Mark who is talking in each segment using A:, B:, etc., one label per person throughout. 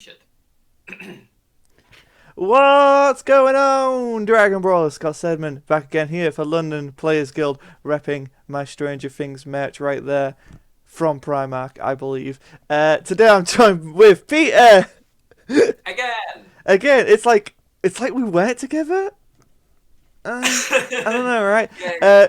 A: Shit.
B: What's going on, Dragon Brawler? Scott Sedman back again here for London Players Guild, repping my Stranger Things merch right there from Primark, I believe. Today I'm joined with Peter.
A: Again!
B: Again, it's like we work together. I don't know, right?
A: Yeah,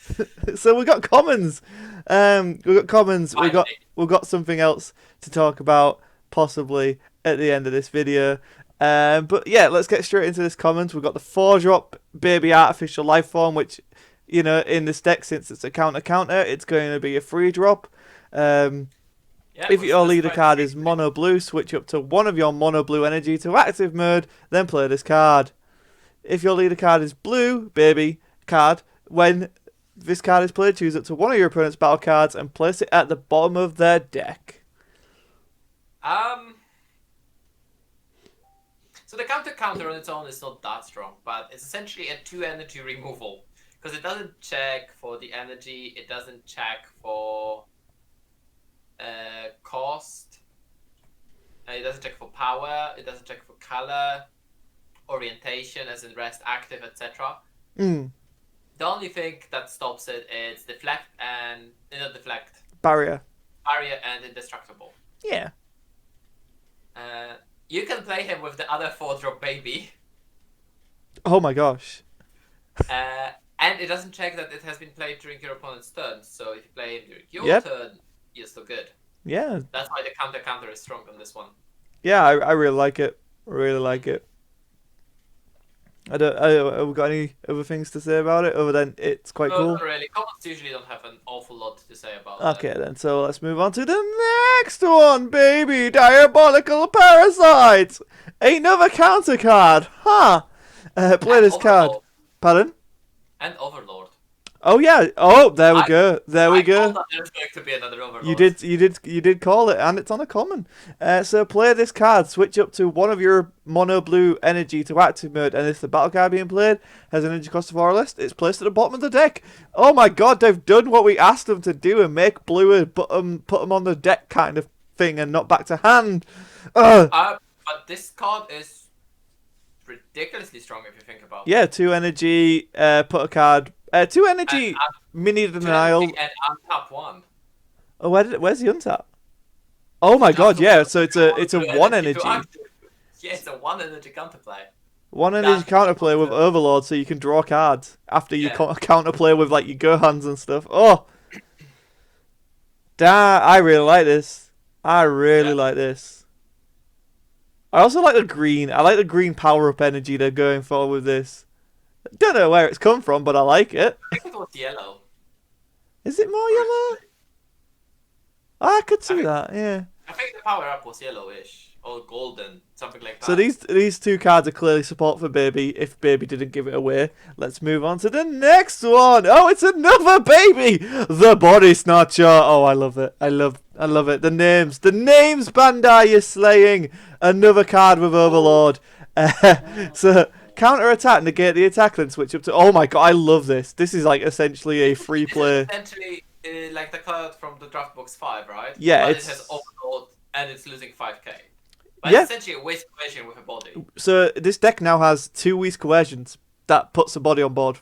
B: Uh, so we got commons. We got commons. We got
A: finally.
B: we got something else to talk about possibly at the end of this video. But yeah, let's get straight into this commons. We've got the 4-drop baby artificial life form, which in this deck, since it's a counter, it's going to be a free drop. Um,
A: Yeah,
B: if
A: we'll
B: your leader
A: specify the
B: card
A: free
B: is mono blue, switch up to one of your mono blue energy to active mode, then play this card. If your leader card is blue, baby card, when this card is played, choose up to one of your opponent's battle cards and place it at the bottom of their deck.
A: Um, so the counter on its own is not that strong, but it's essentially a 2 energy removal. Because it doesn't check for the energy, it doesn't check for cost, it doesn't check for power, it doesn't check for color, orientation as in rest, active, etc.
B: Mm,
A: The only thing that stops it is deflect and not deflect,
B: barrier.
A: barrier and indestructible.
B: Yeah.
A: You can play him with the other 4-drop baby,
B: Oh my gosh.
A: and it doesn't check that it has been played during your opponent's turn. So if you play him during your
B: Yep.
A: turn, you're still good.
B: Yeah.
A: That's why the counter is strong on this one.
B: Yeah, I really like it. Really like it. Have we got any other things to say about it other than it's quite
A: No,
B: cool?
A: not really. Commons usually don't have an awful lot to say about that.
B: Okay then, so let's move on to the next one, baby! Diabolical Parasites! Another counter card! Huh! Play
A: And
B: this card.
A: Overlord.
B: Pardon?
A: And Overlord.
B: Oh yeah. Oh, there we
A: I,
B: go. There we
A: I told
B: go.
A: that there's going to be another Overlord.
B: You did call it, and it's on a common. So play this card. Switch up to one of your mono blue energy to active mode, and if the battle card being played has an energy cost of 4 or less, it's placed at the bottom of the deck. Oh my god, they've done what we asked them to do and make blue a put them on the deck kind of thing, and not back to hand. Ugh.
A: But this card is ridiculously strong if you think about it.
B: Yeah, 2 energy. Put a card. 2 energy.
A: And,
B: Mini denial.
A: and untap one.
B: Oh, where's the untap? Oh my god, yeah. So it's a 1 energy.
A: Yeah, it's a 1 energy counterplay.
B: 1 energy counterplay with Overlord, so you can draw cards after you counterplay with like your Gohans and stuff. Oh, damn! I really like this. I really like this. I also like the green. I like the green power up energy they're going for with this. Don't know where it's come from, but I like it.
A: I think it was yellow.
B: Is it more yellow? I could see
A: think-
B: that. Yeah.
A: I think the power up was yellowish or golden, something like that.
B: So these 2 cards are clearly support for Baby, if Baby didn't give it away. Let's move on to the next one. Oh, it's another Baby! The Body Snatcher. Oh, I love it. I love it. The names, Bandai, you're slaying. Another card with Overlord. So, counter attack, negate the attack, then switch up to... Oh my god, I love this. This is like essentially a free play.
A: Essentially, like the card from the draft box 5, right?
B: Yeah,
A: but
B: it's...
A: it has Overlord and it's losing 5k. But
B: Yeah.
A: it's essentially a waste equation with a body.
B: So, this deck now has 2 weak coercions that puts a body on board.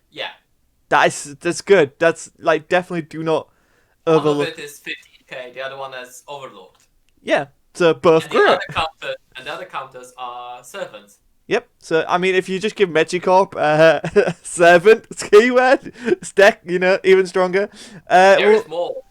A: Yeah.
B: That's good. That's like definitely do not overlook.
A: One of it is 15k, the other one is Overlord.
B: Yeah, so both
A: And
B: great.
A: the other counters are servants.
B: Yep. So I mean, if you just give Magicorp servant keyword, it's deck, even stronger.
A: There is more.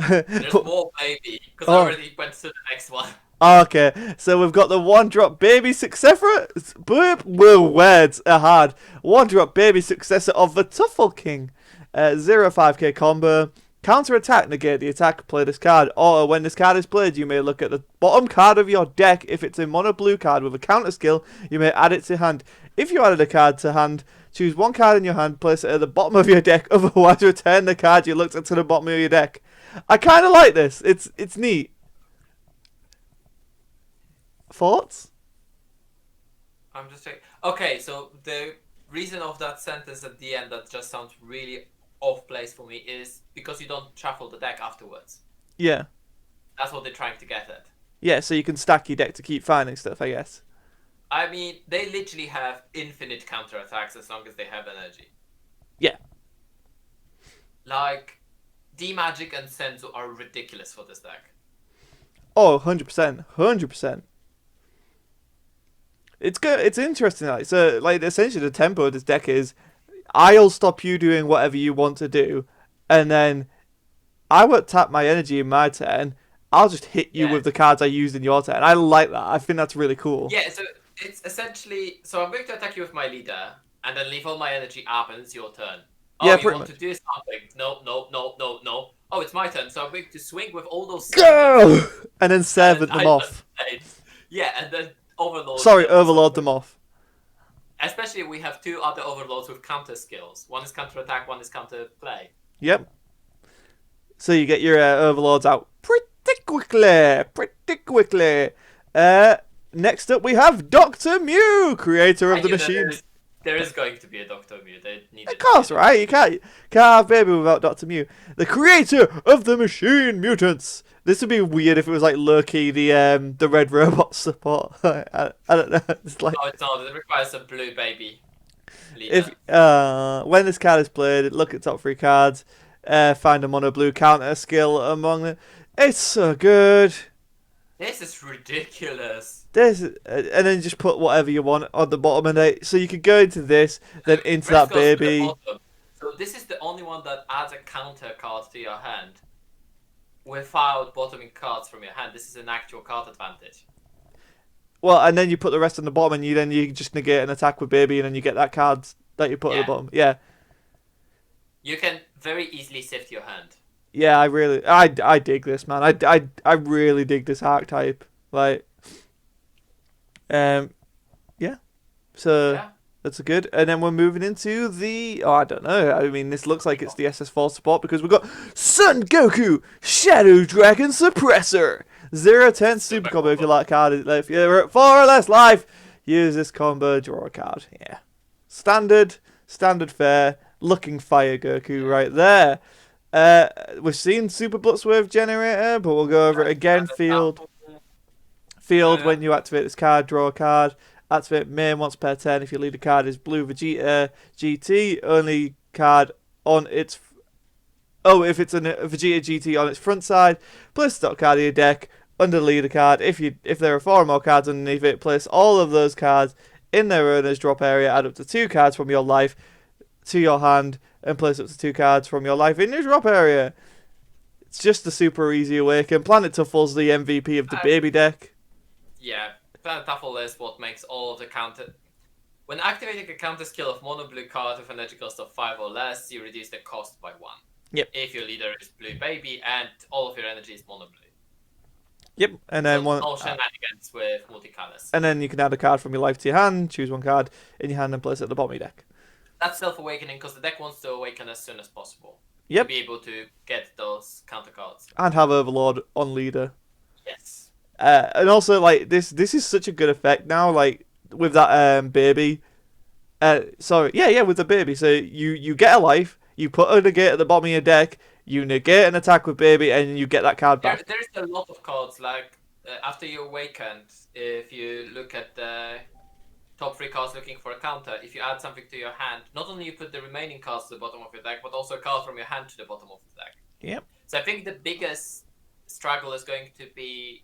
A: There's more, baby. Because I already went to the next one.
B: Okay, so we've got the 1-drop baby successor. Boop, whoa, words are hard. 1-drop baby successor of the Tuffle King. 0-5k combo. Counter attack, negate the attack, play this card. Or when this card is played, you may look at the bottom card of your deck. If it's a mono blue card with a counter skill, you may add it to hand. If you added a card to hand, choose one card in your hand, place it at the bottom of your deck. Otherwise, return the card you looked at to the bottom of your deck. I kind of like this. It's neat. Thoughts?
A: I'm just saying. Okay, so the reason of that sentence at the end that just sounds really off place for me is because you don't shuffle the deck afterwards.
B: Yeah.
A: That's what they're trying to get at.
B: Yeah, so you can stack your deck to keep finding stuff, I guess.
A: I mean, they literally have infinite counterattacks as long as they have energy.
B: Yeah.
A: Like, D-Magic and Senzu are ridiculous for this deck.
B: Oh, 100%. 100%. It's good. It's interesting. Like, so, like, essentially the tempo of this deck is I'll stop you doing whatever you want to do, and then I won't tap my energy in my turn. I'll just hit you
A: Yeah.
B: with the cards I used in your turn. I like that. I think that's really cool.
A: Yeah, so it's essentially... So I'm going to attack you with my leader, and then leave all my energy up, and it's your turn. Oh,
B: Yeah,
A: you
B: pretty
A: want
B: much.
A: to do something. No, no, no, no, no. Oh, it's my turn, so I'm going to swing with all those
B: Go! And then
A: and
B: seven them
A: I
B: off.
A: yeah, and then overload
B: Sorry,
A: them. So
B: overload them off.
A: especially we have two other overlords with counter skills. One is counter attack, one is counter play.
B: Yep. So you get your overlords out pretty quickly. Pretty quickly. Next up we have Dr. Mew, creator of
A: I
B: the
A: knew that
B: machine.
A: there is going to be a Doctor Mew. They need
B: Of course, right? You can't have baby without Dr. Mew. The creator of the machine mutants. This would be weird if it was like Loki, the red robot support. I don't know. It's like
A: No, it's not. It requires a blue baby leader.
B: if when this card is played, look at top three cards, find a mono blue counter skill among them. It's so good.
A: This is ridiculous.
B: And then just put whatever you want on the bottom of it. So you could go into this, then into that
A: Rest goes to the
B: baby.
A: bottom. So this is the only one that adds a counter card to your hand without bottoming cards from your hand. This is an actual card advantage.
B: Well, and then you put the rest on the bottom, and you just negate an attack with baby, and then you get that card that you put at the bottom. Yeah,
A: You can very easily sift your hand.
B: yeah. I dig this, man. I really dig this archetype. Like, yeah. So
A: Yeah.
B: that's a good. And then we're moving into the. Oh, I don't know. I mean, this looks like it's the SS4 support because we've got Sun Goku Shadow Dragon Suppressor. 0-10 super combo if you like card. If you're at 4 or less life, use this combo, draw a card. Yeah. Standard fare. Looking fire Goku right there. We've seen Super Blitzwave Generator, but we'll go over it again. Field, when you activate this card, draw a card. Activate main once per turn if your leader card is Blue Vegeta GT. Only card on its... Oh, if it's a Vegeta GT on its front side, place stock card in your deck under the leader card. If there are 4 or more cards underneath it, place all of those cards in their owner's drop area. Add up to 2 cards from your life to your hand and place up to 2 cards from your life in your drop area. It's just a super easy awaken. Planet Tuffle's the MVP of the baby deck.
A: Yeah, Planet Tuffle is what makes all of the counter... When activating a counter skill of mono blue card with energy cost of 5 or less, you reduce the cost by 1.
B: Yep.
A: If your leader is blue baby and all of your energy is mono blue.
B: Yep, and then
A: so no shenanigans with multicolors.
B: And then you can add a card from your life to your hand, choose 1 card in your hand and place it at the bottom of your deck.
A: That's self-awakening because the deck wants to awaken as soon as possible.
B: Yep.
A: To be able to get those counter cards.
B: And have Overlord on leader.
A: Yes.
B: And also, like, this is such a good effect now, like, with that baby. With the baby. So you get a life, you put a negate at the bottom of your deck, you negate an attack with baby, and you get that card back.
A: There's a lot of cards, like, after you awakened, if you look at the top 3 cards looking for a counter, if you add something to your hand, not only you put the remaining cards to the bottom of your deck, but also a card from your hand to the bottom of the deck.
B: Yep.
A: So I think the biggest struggle is going to be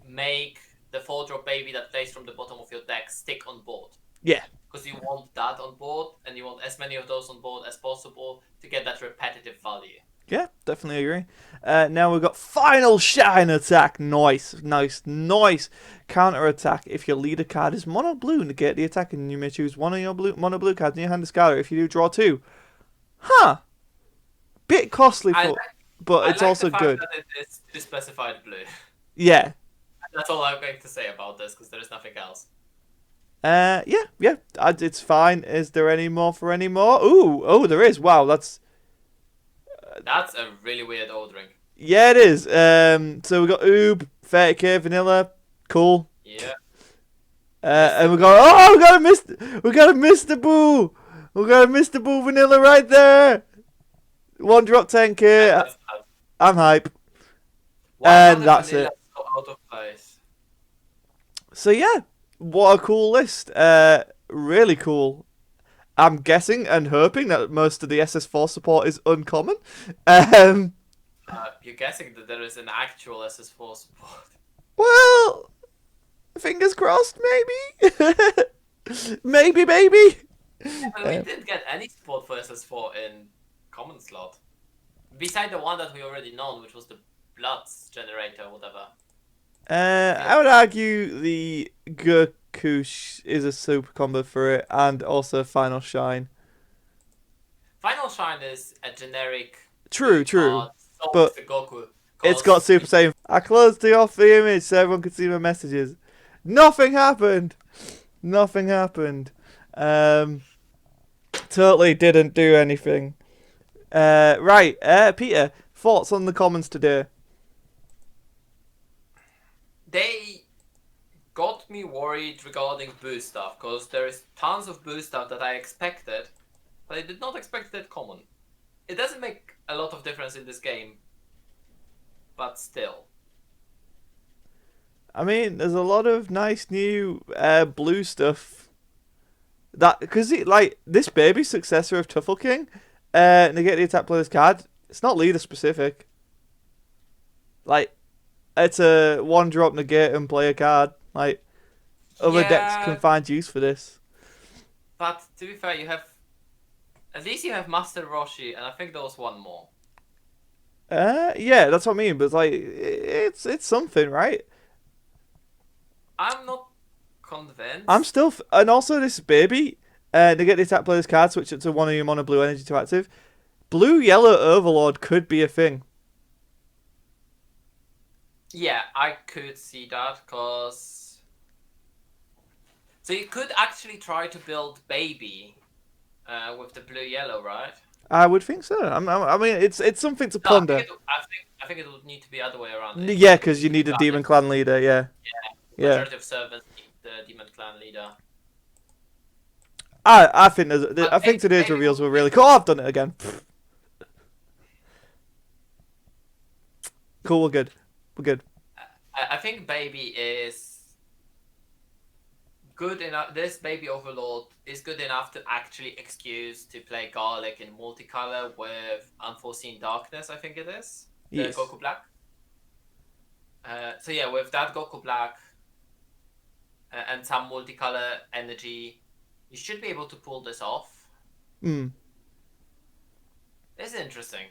A: make the 4-drop baby that plays from the bottom of your deck stick on board.
B: Yeah.
A: Because you want that on board, and you want as many of those on board as possible to get that repetitive value.
B: Yeah, definitely agree. Now we've got Final Shine Attack. Nice. Counter attack. If your leader card is mono blue, negate the attack, and you may choose one of your mono blue cards in your hand discard. If you do, draw 2. Huh. Bit costly, but it's also good.
A: That it is specified blue.
B: Yeah.
A: That's all I'm going to say about this because there is nothing else.
B: Yeah. It's fine. Is there any more for any more? Oh, there is. Wow, that's
A: a really weird ordering.
B: Yeah, it is. So we got Oob, 30k vanilla, cool.
A: Yeah.
B: And we got a Mr. Boo. We got a Mr. Boo vanilla right there. 1 drop 10k. I'm hype.
A: Why
B: And
A: are
B: that's
A: vanilla
B: it.
A: so out of place?
B: So yeah, what a cool list. Really cool. I'm guessing and hoping that most of the SS4 support is uncommon. Um,
A: You're guessing that there is an actual SS4 support.
B: well, fingers crossed, maybe. maybe.
A: I mean, we didn't get any support for SS4 in common slot. Beside the one that we already known, which was the Bloods generator, whatever.
B: I would argue the Goku is a super combo for it, and also Final Shine.
A: Final Shine is a generic
B: True,
A: blue
B: true.
A: card, so is
B: But
A: the Goku.
B: it's got
A: Because
B: Super Saiyan. I closed the off the image so everyone could see my messages. Nothing happened. Nothing happened. Um, totally didn't do anything. Right, Peter, thoughts on the comments today?
A: they got me worried regarding boost stuff, because there is tons of boost stuff that I expected, but I did not expect that common. It doesn't make a lot of difference in this game, but still.
B: I mean, there's a lot of nice new blue stuff. That because like this baby successor of Tuffle King, negate the attack player's card. It's not leader specific. Like it's a one drop negate and play a card. Like other decks can
A: Yeah,
B: find use for this.
A: but to be fair, you have at least you have Master Roshi, and I think there was one more.
B: Yeah, that's what I mean. But like, it's something, right?
A: I'm not
B: I'm
A: convinced.
B: still, and also this baby, negate the attack player's card, switch it to one of your mono blue energy to active. Blue yellow overlord could be a thing.
A: Yeah, I could see that, cause so you could actually try to build baby with the blue yellow, right?
B: I would think so. I mean, it's something to
A: No,
B: ponder.
A: I think it would need to be other way around. It
B: Yeah,
A: would
B: because
A: need
B: you
A: to be
B: need a demon
A: balanced.
B: clan leader. Yeah,
A: Yeah,
B: yeah.
A: majority of servants need the demon clan leader.
B: I think I
A: But
B: think today's
A: baby
B: reveals
A: would
B: were
A: be
B: really cool. Oh, I've done it again. Cool. We're good. We're good.
A: I think baby is good enough. This baby overlord is good enough to actually excuse to play garlic in multicolor with unforeseen darkness. I think it is the
B: Yes.
A: Goku Black. So yeah, with that Goku Black and some multicolor energy, you should be able to pull this off.
B: Hmm.
A: This is interesting.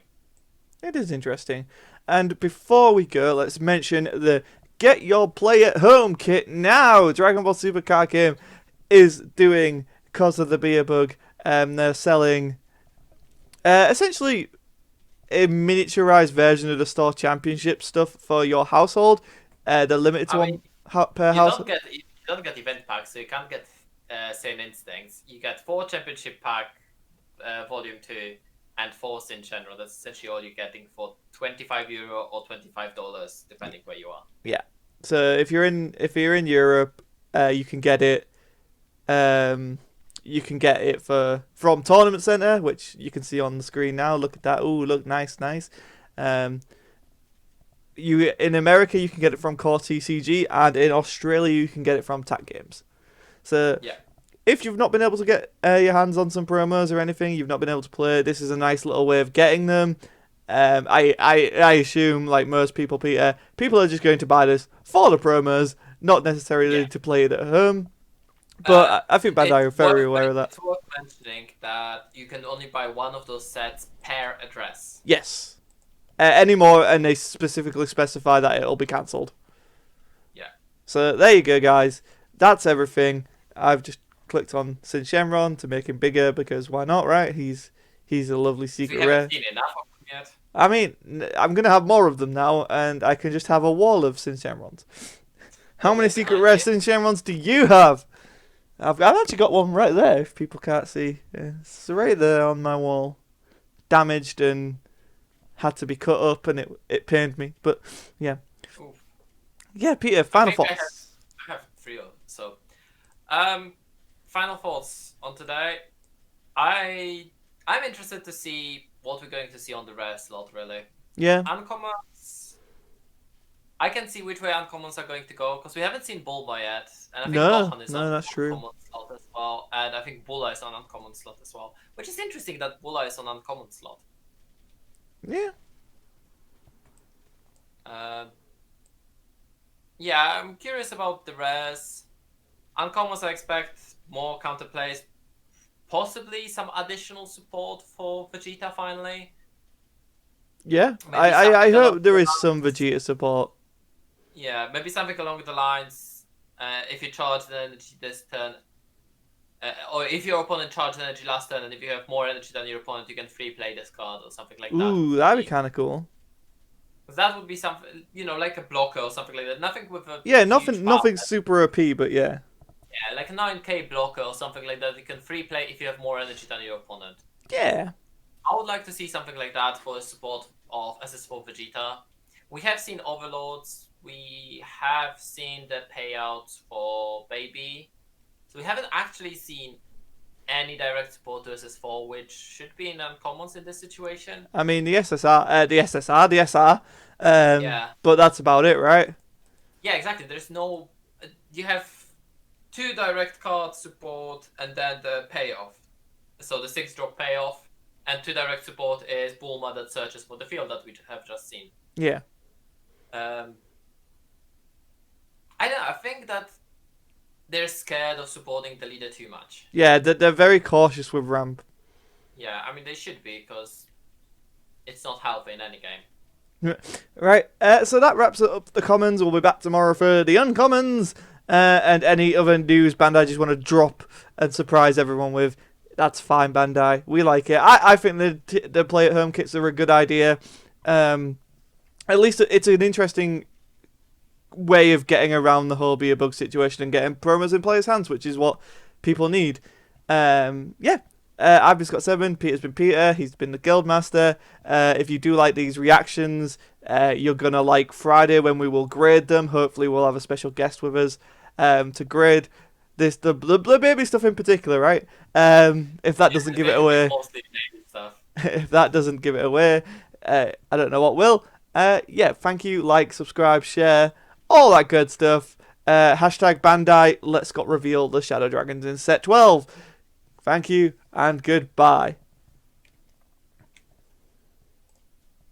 B: It is interesting. And before we go, let's mention the Get Your Play at Home kit now. Dragon Ball Super card game is doing because of the beer bug. They're selling essentially a miniaturized version of the store championship stuff for your household. They're limited to
A: I mean,
B: one per house.
A: you don't get event packs, so you can't get same instincts. You get 4 championship pack, volume 2, and 4 in general. That's essentially all you're getting for €25 or $25, depending where you are.
B: Yeah. So if you're in Europe, you can get it. You can get it from Tournament Center, which you can see on the screen now. Look at that. Ooh, look nice, nice. Um, you in America you can get it from Core TCG, and in Australia you can get it from TAC Games. So
A: Yeah.
B: if you've not been able to get your hands on some promos or anything, you've not been able to play, this is a nice little way of getting them. I assume, like most people, Peter, people are just going to buy this for the promos, not necessarily
A: Yeah.
B: to play it at home. But I think Bandai are very aware of that.
A: It's worth mentioning that you can only buy one of those sets per address.
B: Yes. Any more, and they specifically specify that it'll be cancelled.
A: Yeah.
B: So there you go, guys. That's everything. I've just clicked on Sin Shenron to make him bigger because why not, right? He's a lovely
A: So we
B: secret
A: haven't
B: rare.
A: seen enough of them yet.
B: I mean, I'm gonna have more of them now, and I can just have a wall of Sin Shenrons. How
A: A
B: many
A: wall
B: secret
A: behind
B: rare
A: you.
B: Sin Shenrons do you have? I've actually got one right there. If people can't see, yeah, it's right there on my wall, damaged and had to be cut up, and it pained me. But yeah,
A: Oof.
B: yeah, Peter,
A: I
B: final
A: think
B: thoughts.
A: I have 3 of them. So, um, final thoughts on today. I'm interested to see what we're going to see on the rare slot. Really,
B: Yeah,
A: uncommons. I can see which way uncommons are going to go because we haven't seen Bulma yet, and I think
B: No,
A: Gohan is on
B: no, that's true.
A: uncommon slot as well, and I think Bulla is on uncommon slot as well, which is interesting that Bulla is on uncommon slot.
B: Yeah.
A: Um, yeah, I'm curious about the res. Uncommons, I expect more counterplays, possibly some additional support for Vegeta finally.
B: Yeah,
A: Maybe
B: I
A: something along
B: hope there
A: the
B: is some
A: lines.
B: Vegeta support.
A: Yeah, maybe something along the lines. If you charge the energy this turn, or if your opponent charged energy last turn, and if you have more energy than your opponent, you can free play this card or something like that
B: Ooh,
A: with
B: that'd be
A: Vegeta.
B: kind of cool.
A: Because that would be something, like a blocker or something like that. Nothing with a
B: Yeah,
A: huge power.
B: nothing super OP, but yeah.
A: Yeah, like a 9k blocker or something like that. You can free play if you have more energy than your opponent.
B: Yeah.
A: I would like to see something like that for support of as a support Vegeta. We have seen overloads. We have seen the payouts for Baby. So we haven't actually seen any direct support to SS4, which should be in uncommons in this situation.
B: I mean, the SR.
A: Yeah.
B: But that's about it, right?
A: Yeah, exactly. There's no. You have two direct card support and then the payoff. So the 6-drop payoff and two direct support is Bulma that searches for the field that we have just seen.
B: Yeah.
A: I don't know. I think that they're scared of supporting the leader too much.
B: Yeah, they're very cautious with ramp.
A: Yeah, I mean they should be because it's not healthy in any game.
B: Right, so that wraps up the commons. We'll be back tomorrow for the uncommons and any other news Bandai just want to drop and surprise everyone with. That's fine, Bandai. We like it. I think the play-at-home kits are a good idea. At least it's an interesting way of getting around the whole be a bug situation and getting promos in players' hands, which is what people need. Yeah. I've been Scott7, Peter's been Peter, he's been the Guildmaster. If you do like these reactions, you're going to like Friday when we will grade them. Hopefully we'll have a special guest with us to grade the baby stuff in particular, right? If that doesn't give it away,
A: Mostly baby stuff.
B: if that doesn't give it away, I don't know what will. Yeah, thank you, like, subscribe, share, all that good stuff. Hashtag Bandai, let's got reveal the Shadow Dragons in set 12. Thank you and goodbye.